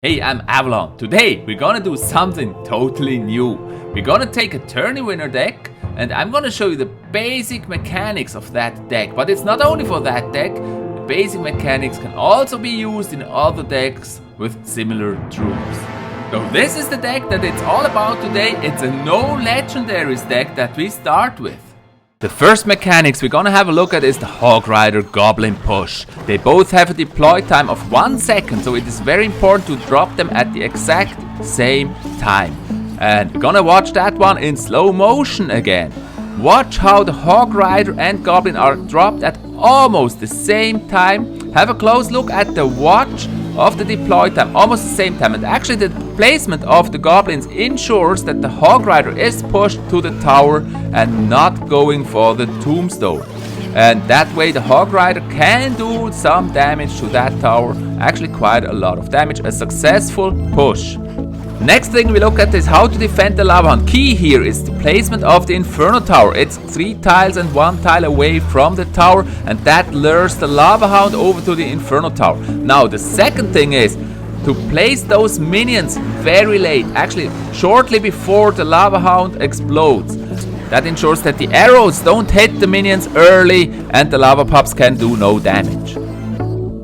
Hey, I'm Avalon. Today we're gonna do something totally new. We're gonna take a tourney winner deck and I'm gonna show you the basic mechanics of that deck. But it's not only for that deck, the basic mechanics can also be used in other decks with similar troops. So this is the deck that it's all about today. It's a no legendaries deck that we start with. The first mechanics we're gonna have a look at is the Hog Rider Goblin push. They both have a deploy time of 1 second, so it is very important to drop them at the exact same time. And we're gonna watch that one in slow motion again. Watch how the Hog Rider and Goblin are dropped at almost the same time. Have a close look at the watch of the deploy time, almost the same time. And actually the placement of the Goblins ensures that the Hog Rider is pushed to the tower and not going for the tombstone. And that way the Hog Rider can do some damage to that tower, actually quite a lot of damage, a successful push. Next thing we look at is how to defend the Lava Hound. Key here is the placement of the Inferno tower. It's 3 tiles and 1 tile away from the tower, and that lures the Lava Hound over to the Inferno tower. Now the second thing is to place those minions very late, actually shortly before the Lava Hound explodes. That ensures that the arrows don't hit the minions early and the Lava Pups can do no damage.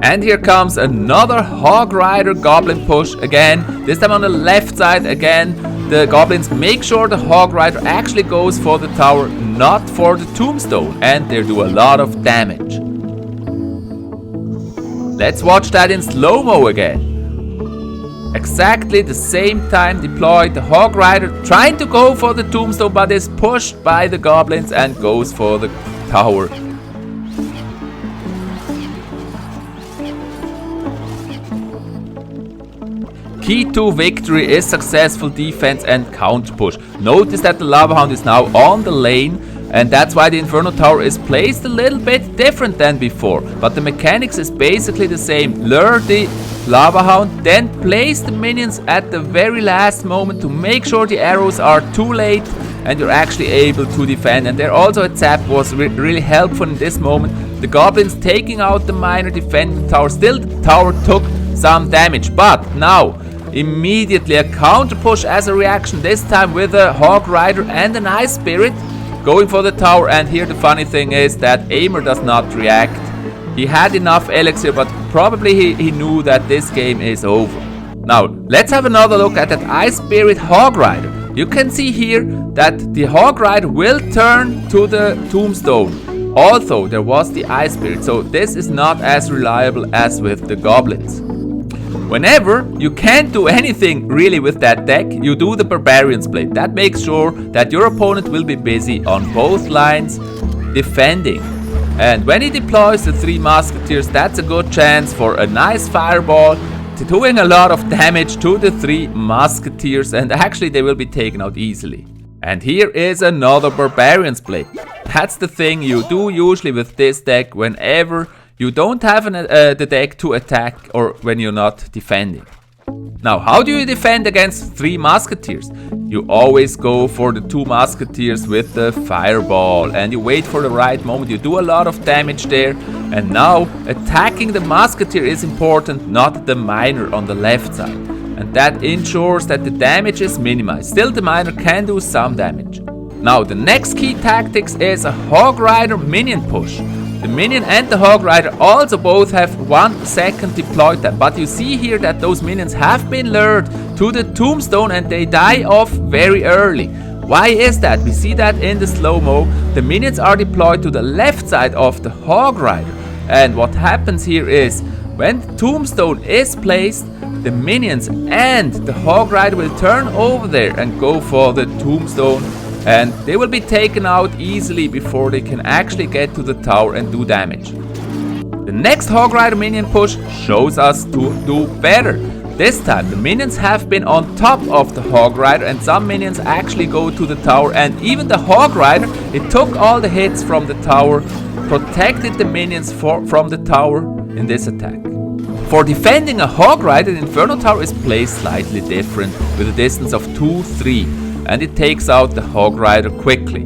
And here comes another Hog Rider Goblin push again, this time on the left side again. The Goblins make sure the Hog Rider actually goes for the tower, not for the tombstone, and they do a lot of damage. Let's watch that in slow-mo again. Exactly the same time deployed, the Hog Rider trying to go for the tombstone but is pushed by the Goblins and goes for the tower. Key to victory is successful defense and counter push. Notice that the Lava Hound is now on the lane, and that's why the Inferno tower is placed a little bit different than before. But the mechanics is basically the same. Lure the Lava Hound, then place the minions at the very last moment to make sure the arrows are too late and you're actually able to defend. And there also a zap was really helpful in this moment. The Goblins taking out the miner, defending the tower. Still the tower took some damage, but now immediately a counter push as a reaction, this time with a Hog Rider and an Ice Spirit going for the tower. And here the funny thing is that Aimer does not react. He had enough elixir, but probably he knew that this game is over. Now let's have another look at that Ice Spirit Hog Rider. You can see here that the Hog Rider will turn to the tombstone, although there was the Ice Spirit, so this is not as reliable as with the Goblins. Whenever you can't do anything really with that deck, you do the Barbarians play. That makes sure that your opponent will be busy on both lines defending. And when he deploys the 3 Musketeers, that's a good chance for a nice fireball to doing a lot of damage to the 3 Musketeers, and actually they will be taken out easily. And here is another Barbarians play. That's the thing you do usually with this deck whenever you don't have the deck to attack or when you're not defending. Now, how do you defend against 3 Musketeers? You always go for the 2 Musketeers with the fireball and you wait for the right moment. You do a lot of damage there. And now attacking the Musketeer is important, not the miner on the left side. And that ensures that the damage is minimized. Still, the miner can do some damage. Now, the next key tactics is a Hog Rider Minion push. The Minion and the Hog Rider also both have 1 second deploy time, but you see here that those minions have been lured to the tombstone and they die off very early. Why is that? We see that in the slow-mo. The minions are deployed to the left side of the Hog Rider, and what happens here is when the tombstone is placed, the minions and the Hog Rider will turn over there and go for the tombstone, and they will be taken out easily before they can actually get to the tower and do damage. The next Hog Rider Minion push shows us to do better. This time the minions have been on top of the Hog Rider and some minions actually go to the tower, and even the Hog Rider, it took all the hits from the tower, protected the minions from the tower in this attack. For defending a Hog Rider, the Inferno tower is placed slightly different with a distance of 2-3. And it takes out the Hog Rider quickly.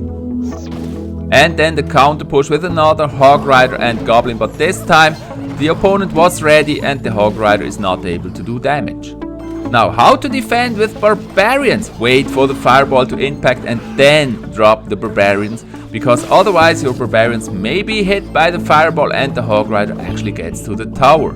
And then the counter push with another Hog Rider and Goblin, but this time the opponent was ready and the Hog Rider is not able to do damage. Now, how to defend with Barbarians? Wait for the fireball to impact and then drop the Barbarians, because otherwise your Barbarians may be hit by the fireball and the Hog Rider actually gets to the tower.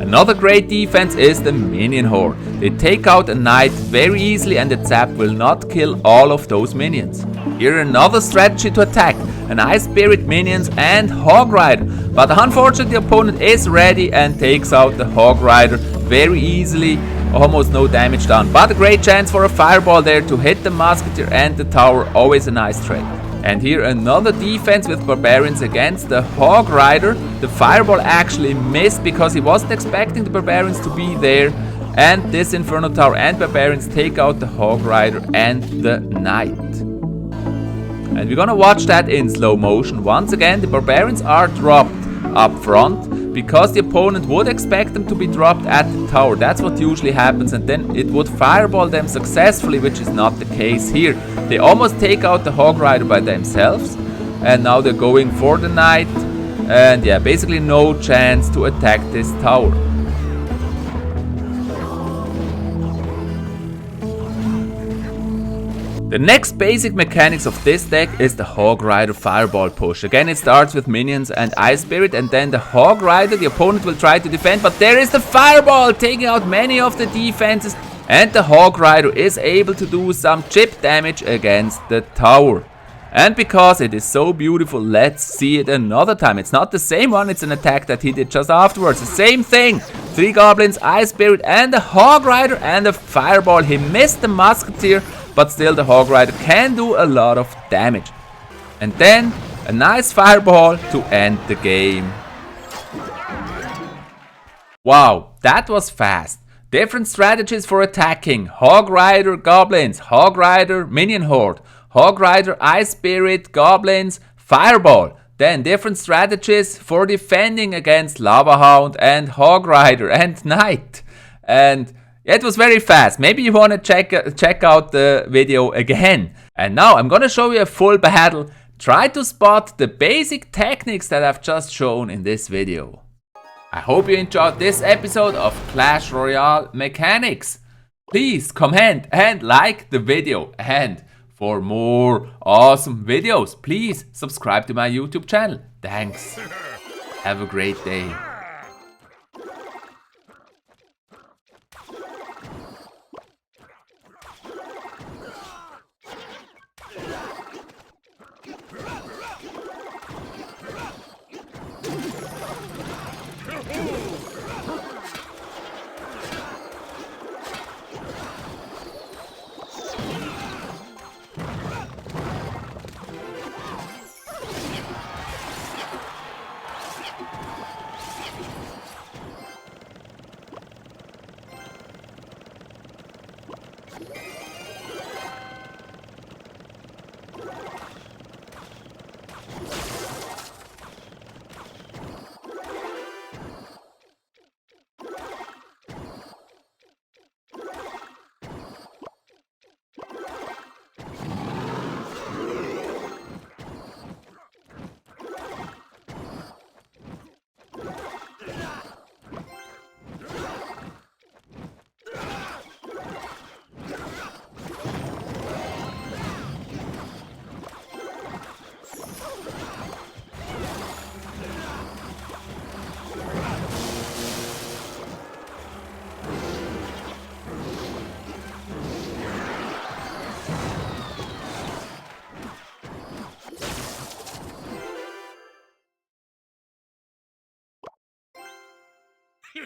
Another great defense is the Minion Horde. They take out a Knight very easily and the zap will not kill all of those minions. Here another strategy to attack, an Ice Spirit, Minions and Hog Rider. But unfortunately the opponent is ready and takes out the Hog Rider very easily, almost no damage done. But a great chance for a fireball there to hit the Musketeer and the tower, always a nice trade. And here another defense with Barbarians against the Hog Rider. The fireball actually missed because he wasn't expecting the Barbarians to be there. And this Inferno Tower and Barbarians take out the Hog Rider and the Knight. And we're gonna watch that in slow motion. Once again, the Barbarians are dropped up front because the opponent would expect them to be dropped at the tower. That's what usually happens, and then it would fireball them successfully, which is not the case here. They almost take out the Hog Rider by themselves, and now they're going for the Knight, and yeah, basically no chance to attack this tower. The next basic mechanics of this deck is the Hog Rider Fireball push. Again, it starts with Minions and Ice Spirit, and then the Hog Rider, the opponent will try to defend, but there is the Fireball taking out many of the defenses, and the Hog Rider is able to do some chip damage against the tower. And because it is so beautiful, let's see it another time. It's not the same one, it's an attack that he did just afterwards. The same thing. 3 Goblins, Ice Spirit and the Hog Rider and the Fireball. He missed the Musketeer, but still the Hog Rider can do a lot of damage. And then a nice Fireball to end the game. Wow, that was fast. Different strategies for attacking. Hog Rider, Goblins, Hog Rider, Minion Horde, Hog Rider, Ice Spirit, Goblins, Fireball. Then different strategies for defending against Lava Hound and Hog Rider and Knight. And it was very fast. Maybe you want to check out the video again. And now I'm gonna show you a full battle. Try to spot the basic techniques that I've just shown in this video. I hope you enjoyed this episode of Clash Royale Mechanics. Please comment and like the video. And for more awesome videos, please subscribe to my YouTube channel. Thanks. Have a great day.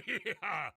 Yeah.